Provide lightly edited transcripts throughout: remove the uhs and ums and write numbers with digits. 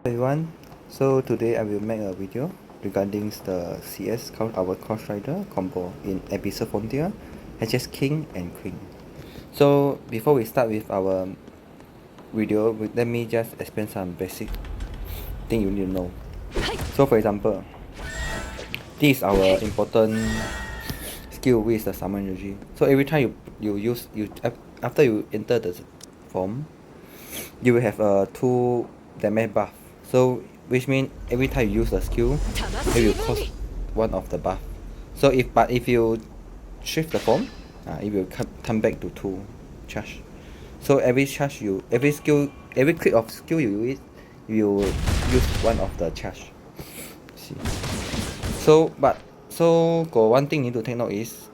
Everyone, so today I will make a video regarding the CS our CloudStrider combo in Abyssal Frontier, HS King and Queen. So before we start with our video, let me just explain some basic thing you need to know. So for example, this is our important skill, which is the summon energy. So every time after you enter the form, you will have a 2 damage buff. So which means every time you use the skill, it will cost 1 of the buff. So if you shift the form, it will come back to 2 charge. So every click of skill you use, you will use 1 of the charge. See. So got one thing you need to take note is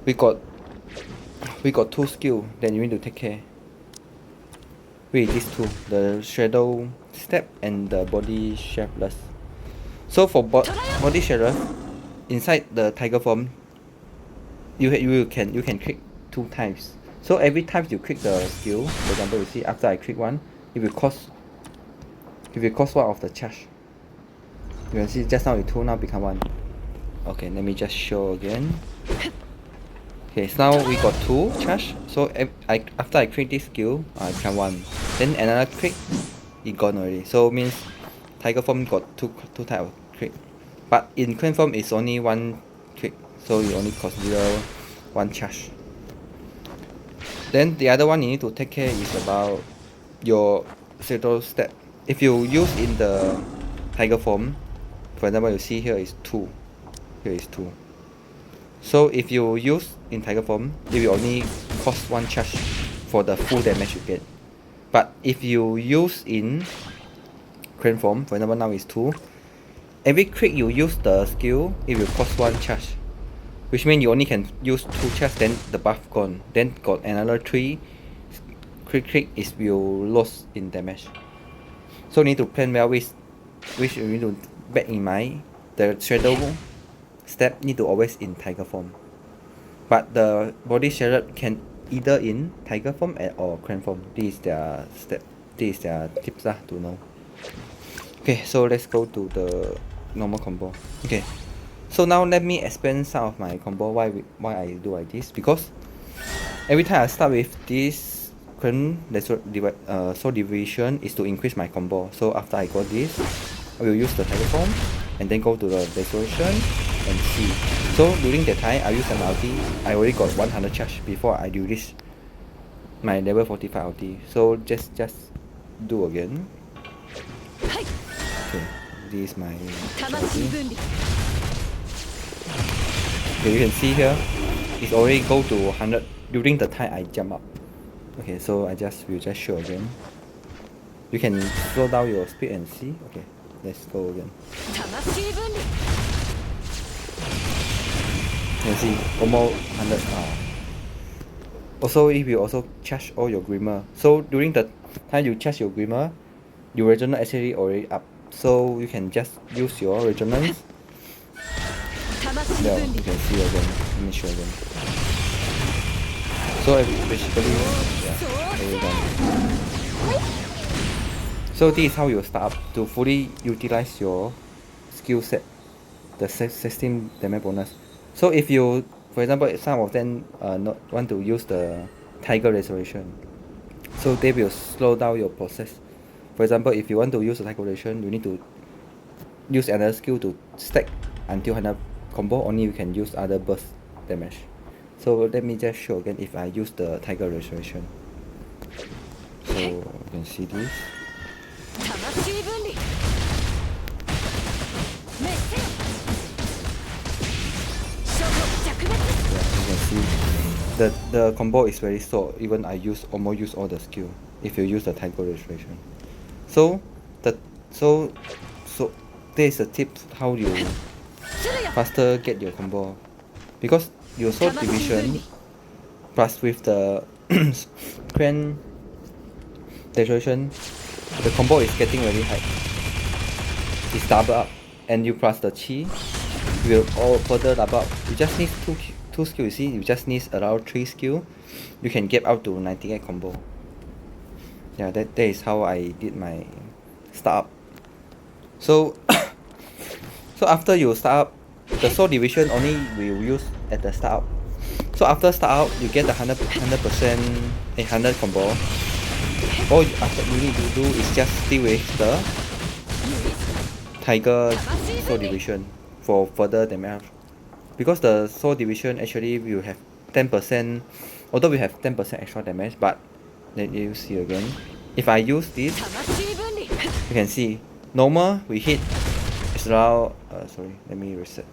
we got 2 skill that you need to take care. Wait, these two, the shadow step and the body shapeless. So for body shapeless, inside the tiger form, you can click 2 times. So every time you click the skill, for example, you see after I click one, it will cost 1 of the charge. You can see just now it's 2, now become 1. Okay, let me just show again. Okay, so now we got 2 charge. So after I click this skill, I become 1. Then another click, it gone already. So means tiger form got two type of click. But in queen form it's only 1 click. So you only consider 1 charge. Then the other one you need to take care is about your shadow step. If you use in the tiger form, for example you see here is 2. Here is 2. So if you use in tiger form, it will only cost 1 charge for the full damage you get. But if you use in crane form, for example now is 2, every click you use the skill, it will cost 1 charge. Which means you only can use 2 charge, then the buff gone. Then got another 3 click is will lose in damage. So you need to plan well which you need to bear in mind. The shadow step need to always in tiger form. But the body shadow can either in tiger form or crane form. This is their step. This is their tips to know. Okay, so let's go to the normal combo. Okay, so now let me explain some of my combo why I do like this. Because every time I start with this crane soul division is to increase my combo. So after I got this, I will use the tiger form and then go to the desolation and see. So during that time I use an ulti. I already got 100 charge before I do this my level 45 ulti. So just do again. Okay, this is my ulti. Okay, you can see here it's already go to 100 during the time I jump up. Okay, so will just show again. You can slow down your speed and see. Okay, let's go again. You can see almost 100. Also, if you also charge all your Grimmer, so during the time you charge your Grimmer, your resonance actually already up. So you can just use your resonance. Yeah, you can see again. Let me show again. So basically, yeah, done. So this is how you start up to fully utilize your skill set, the 16 damage bonus. So if you, for example, some of them not want to use the tiger restoration, so they will slow down your process. For example, if you want to use the tiger restoration, you need to use another skill to stack until 100 combo. Only you can use other burst damage. So let me just show again if I use the tiger restoration. So you can see this. You can see the combo is very slow. Even I almost use all the skill if you use the tiger restoration. So there is a tip how you faster get your combo, because your soul division plus with the crane destruction, the combo is getting very high. It's double up, and you plus the chi will all further double up. You just need two skill. You see, you just need around 3 skill. You can get up to 98 combo. Yeah, that is how I did my startup So so after you start up, the soul division only will use at the start up. So after start out, you get the 100% 100 combo. All you need to do is just deal with the Tiger Soul Division for further damage. Because the Soul Division actually will have 10%, although we have 10% extra damage, but let you see again. If I use this, you can see normal we hit is around. Sorry, let me reset.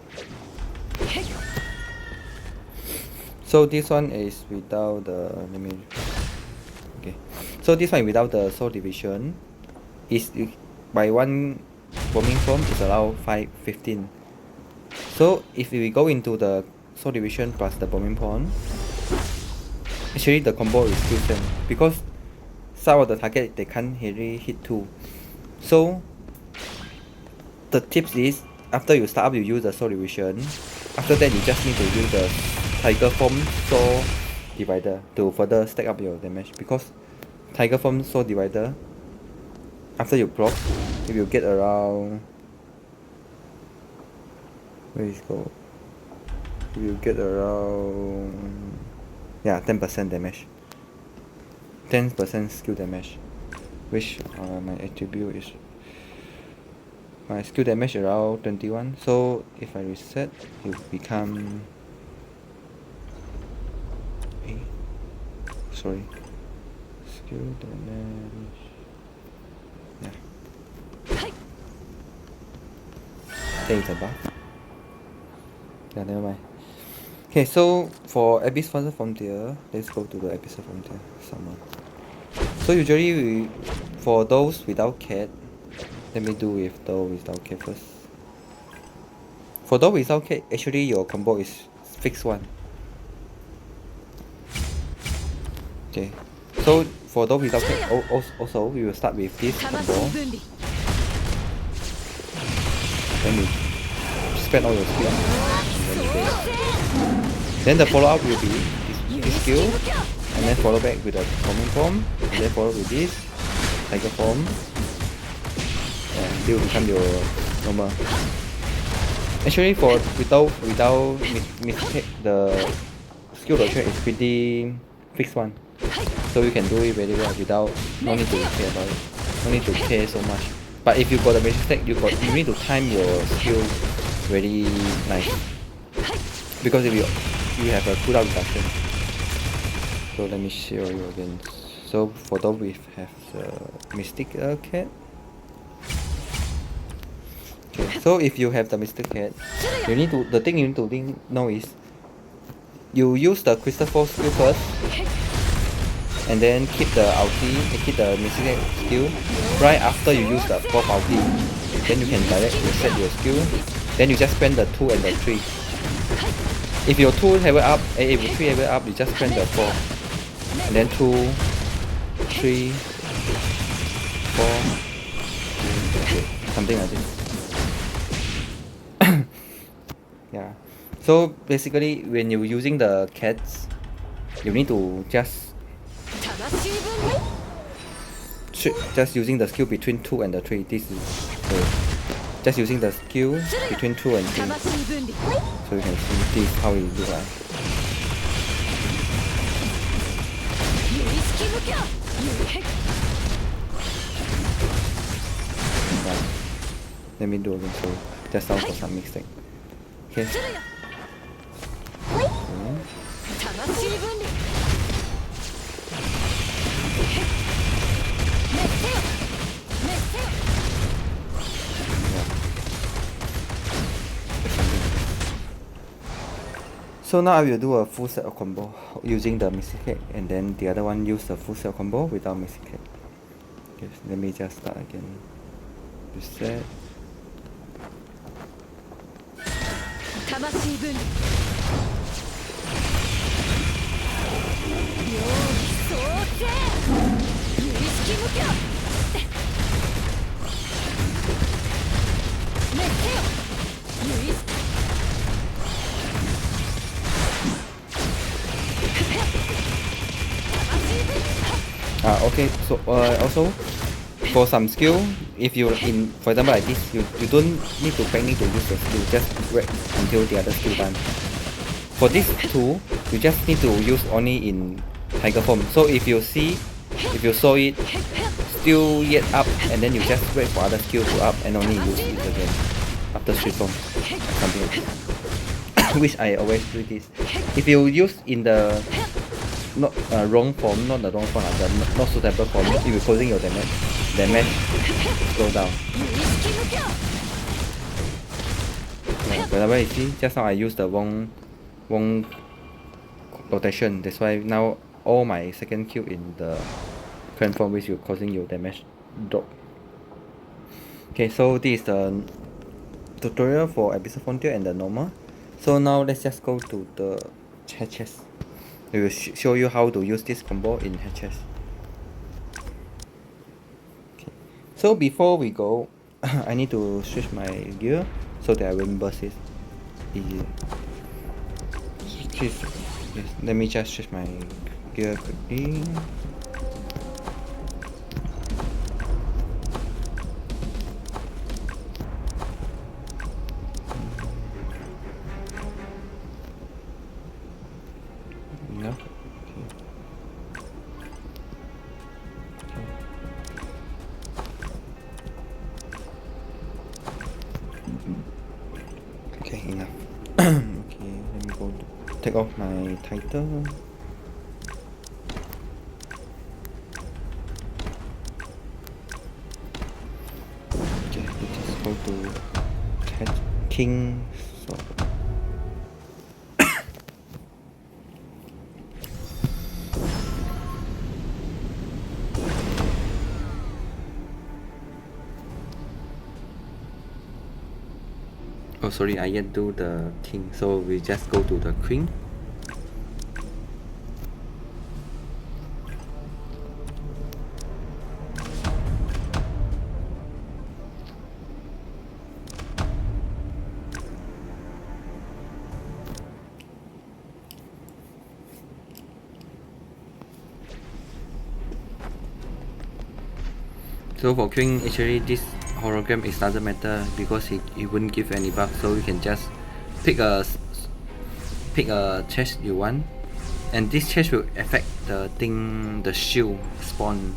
So this one is without the okay. So this one without the Soul Division is by one bombing form is around 15. So if we go into the Soul Division plus the bombing pawn, actually the combo is still same because some of the target they can't really hit 2. So the tips is after you start up you use the Soul Division. After that you just need to use the Tiger Form Soul Divider to further stack up your damage, because Tiger Form Soul Divider, after you proc, if you get around, where is go? If you get around, yeah, 10% damage, 10% skill damage, which my attribute is, my skill damage around 21. So if I reset, it will become, sorry, skill damage, yeah, there is a buff. Yeah, never mind. Okay, so for Abyssal Frontier, let's go to the Abyssal Frontier summon. So usually we, for those without cat, let me do with those without cat first. For those without cat, actually your combo is fixed one. Okay, so for those without cat, also we will start with this combo. Then you spend all your skill. Then the follow up will be this skill, and then follow back with the common form, and then follow with this Tiger form, and it will become your normal. Actually, for without mistake, the skill rotation is pretty fixed one, so you can do it very well without no need to care about it, no need to care so much. But if you got a mistake, you need to time your skill very nice, because if you have a cooldown reduction. So let me show you again. So for those we have the Mystic Cat. Okay, so if you have the Mystic Cat, you need to, the thing you need to know is you use the Crystal Force skill first, and then keep the ulti, keep the Mystic Cat skill right after you use the 4th ulti. Then you can direct reset your skill. Then you just spend the 2 and the 3. If your 2 level up, if your 3 level up, you just spend the 4. And then 2, 3, 4, okay, something like this. Yeah. So basically when you're using the cats, you need to just using the skill between 2 and the 3. This is just using the skill between 2 and 3. So you can see this how it looks like. Right. Let me do again, so just sound for some mistake. Okay. So now I will do a full set of combo using the Mystic Cat, and then the other one use the full set of combo without Mystic Cat. Okay, so let me just start again. Reset. Okay, so also for some skill, if you in, for example like this, you don't need to panic to use the skill, just wait until the other skill done. For this two, you just need to use only in tiger form. So if you saw it still yet up, and then you just wait for other skill to up and only use it again after street form, something like this. Which I always do this. If you use in the not wrong form, not the wrong form, the not suitable form, if you're causing your damage slow down. Yeah, for example, you see, just now I used the wrong rotation. That's why now all my second kill in the current form which you're causing your damage drop. Okay, so this is the tutorial for Abyssal Frontier and the normal. So now let's just go to the hatches. We will show you how to use this combo in hatches. Okay. So before we go, I need to switch my gear so that I remember this easier. Yes, let me just switch my gear quickly. Enough. Okay, enough. Okay, let me go take off my title. Okay, we just go to King Sword. Oh sorry, I yet do the king, so we just go to the queen. So for queen, actually this hologram it doesn't matter because it wouldn't give any buff, so you can just pick a chest you want, and this chest will affect the shield spawn.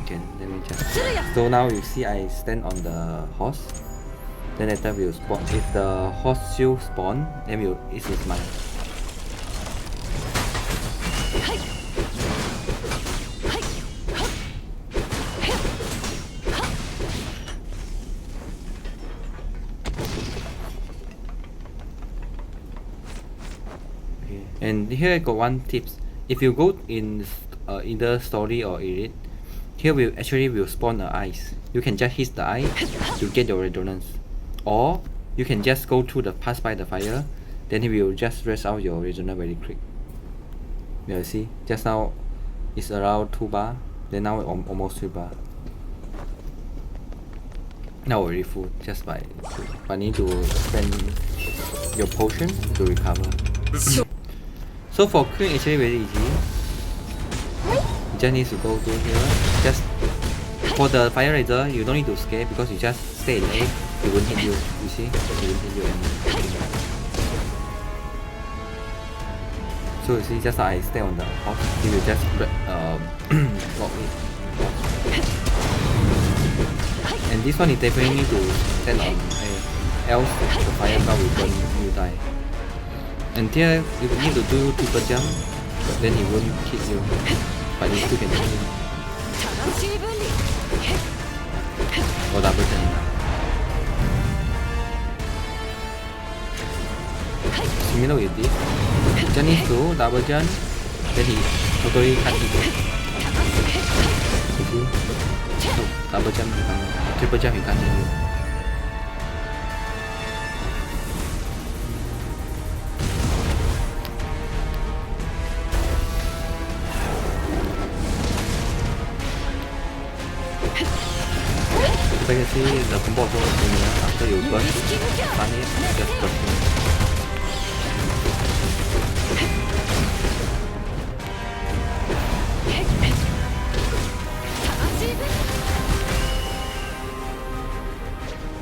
Okay, let me just. So now you see I stand on the horse, then later will spawn. If the horse shield spawn, then it is mine. And here I got one tips. If you go in either story or elite, here will spawn the eyes. You can just hit the eye to get your resonance, or you can just go through the pass by the fire, then he will just rest out your resonance very quick. You see, just now it's around 2 bar, then now almost 3 bar. Now already full just by 2, but need to spend your potion to recover. So for queen actually very easy. You just need to go to here. Just for the fire razor, you don't need to scare because you just stay in A. It won't hit you. You see, it won't hit you anymore. So you see, just I stay on the horse, he will just block it. And this one is definitely need to stand on A, else the fire now will burn you die. And here you need to do triple jump, but then it won't hit you, but you still can hit him. Or double jump. Similar with this, just need to double jump, then he totally can't hit you. You see? So double jump, triple jump he can't hit you. So you can see the combo also similar. After you burst, stun it, just burst it.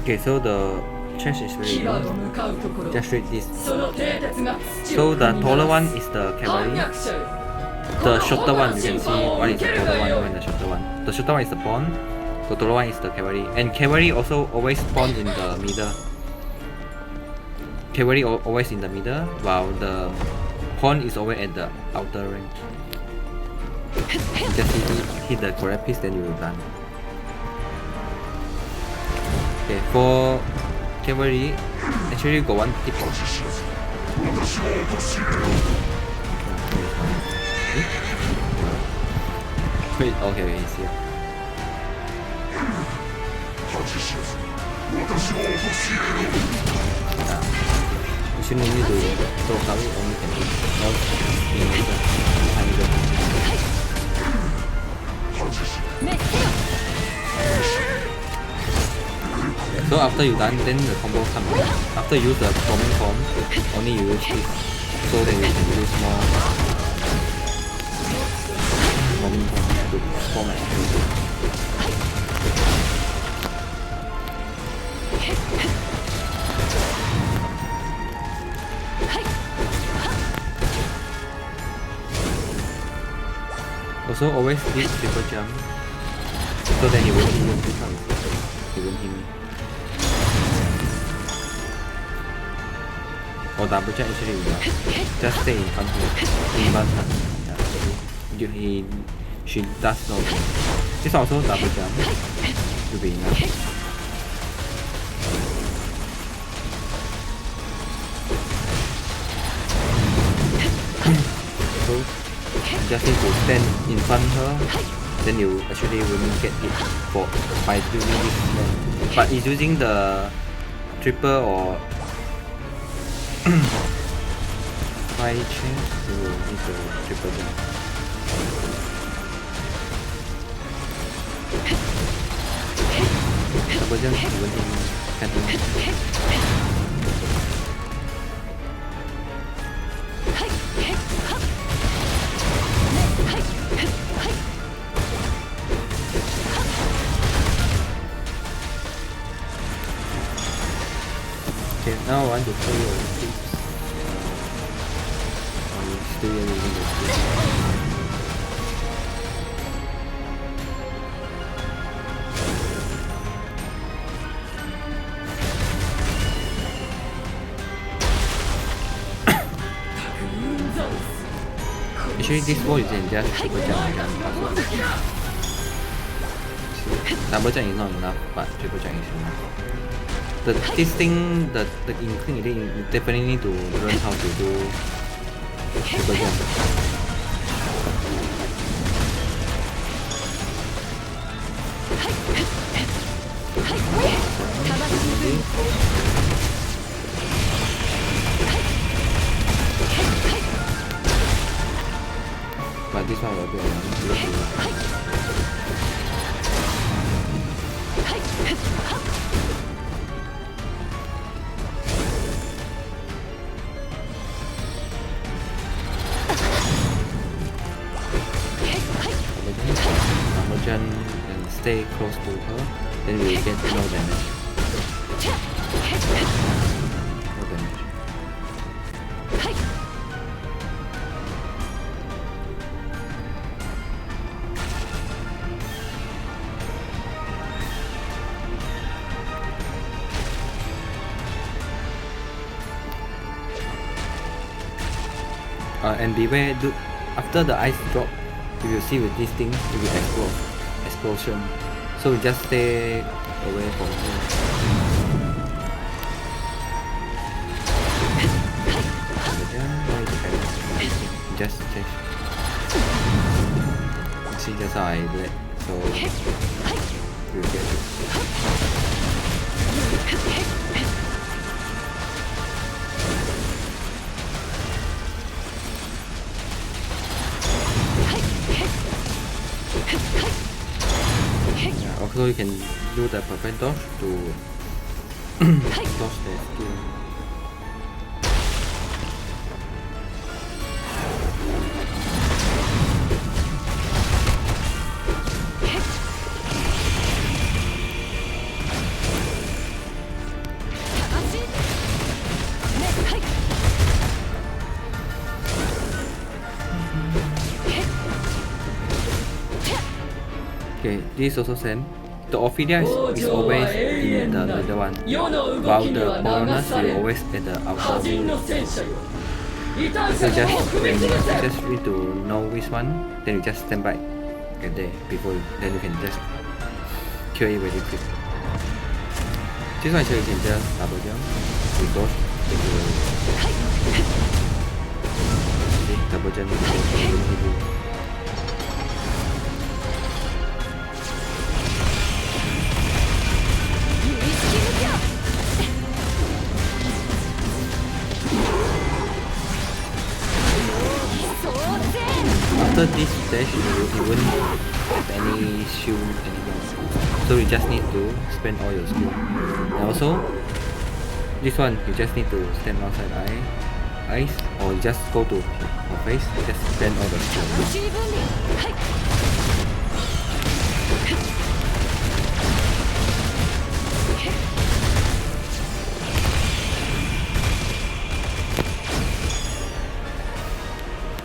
Okay, so the chest is very low. Just read this. So the taller one is the cavalry. The shorter one, you can see one is the taller one and the shorter one. The shorter one is the pawn. The taller one is the cavalry. And cavalry also always spawn in the middle. Cavalry always in the middle, while the pawn is always at the outer range. Just hit the correct piece, then you will run. Okay, for cavalry, actually got one tip. Wait, okay, he's here. You shouldn't need to throw cavalry, only can do behind the So after you done, then the combo comes. After you use the forming form, only you use this, so that you can use more forming form to form activity. Also always hit triple jump, so that he won't hit you 3 times. He won't hit me. Or double jump actually will not. Just stay in front here. In front. Yeah, she does no good. This also double jump to be enough. So just need to stand in front of her, then you actually wouldn't get hit by using this. But it's using the triple or fire chain, so you need to triple jump. Double jump even can't even. Okay, now I want to show you the tips. Still using the tips. Actually, this wall you can just triple jump also. Double jump is not enough, but triple jump is enough. This thing, the incline, you definitely need to learn how to do triple jump. But this one will be around. And stay close to her, then we will get no damage. No damage. And beware, after the ice drop, you will see with this thing, it will explode. Explosion. So we just stay away from here. Just check. See just how I let, so you get it. Also you can do the perfect dodge to dodge the skill. Okay, this is also same. The Ophidia is always in the middle one, while the Coronas will always at the outer. So just when you just need to know which one, then you just stand by get there before then you can just kill it very quick. This one so you can just double jump with both. See, double jump with both. After this dash, you won't have any shield anymore. So you just need to spend all your skill. And also, this one you just need to stand outside eyes, or just go to your face. Just spend all the skill.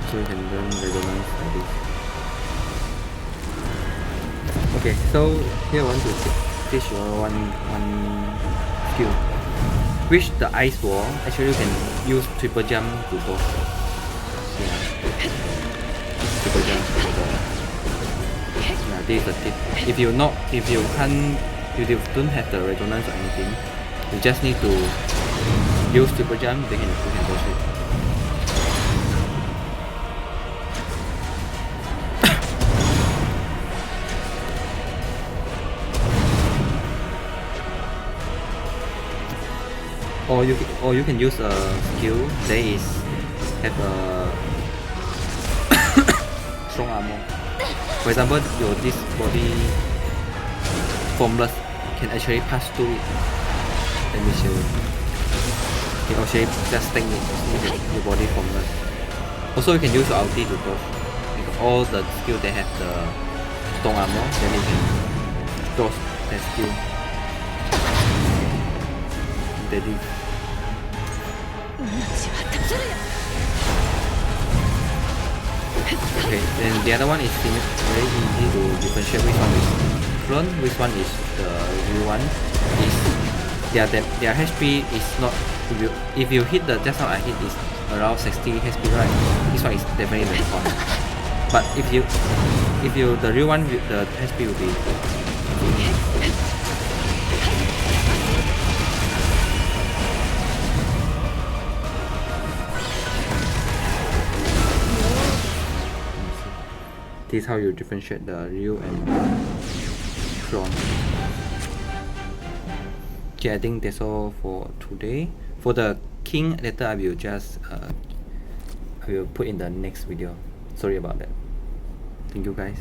So you can learn resonance like this. Okay, so here I want to teach you one skill. Which the ice wall, actually you can use triple jump to go. Yeah. Triple jump to go. Yeah, this is the tip. If you don't have the resonance or anything, you just need to use triple jump, you can go straight. Or you can use a skill that is have a strong armor. For example, your this body formless can actually pass through it. Let me show you. You can actually just tank it. Your body formless. Also, you can use your ulti to dodge. With all the skill that have the strong armor, then you can dodge that skill. Steady. Okay, then the other one is very easy to differentiate which one is clone, which one is the real one. Is their HP is not, if you hit the just now I hit is around 60 HP, right? This one is definitely the clone. But if you the real one, the HP will be this is how you differentiate the real and clone. Okay, I think that's all for today. For the king, later I will just I will put in the next video. Sorry about that. Thank you guys.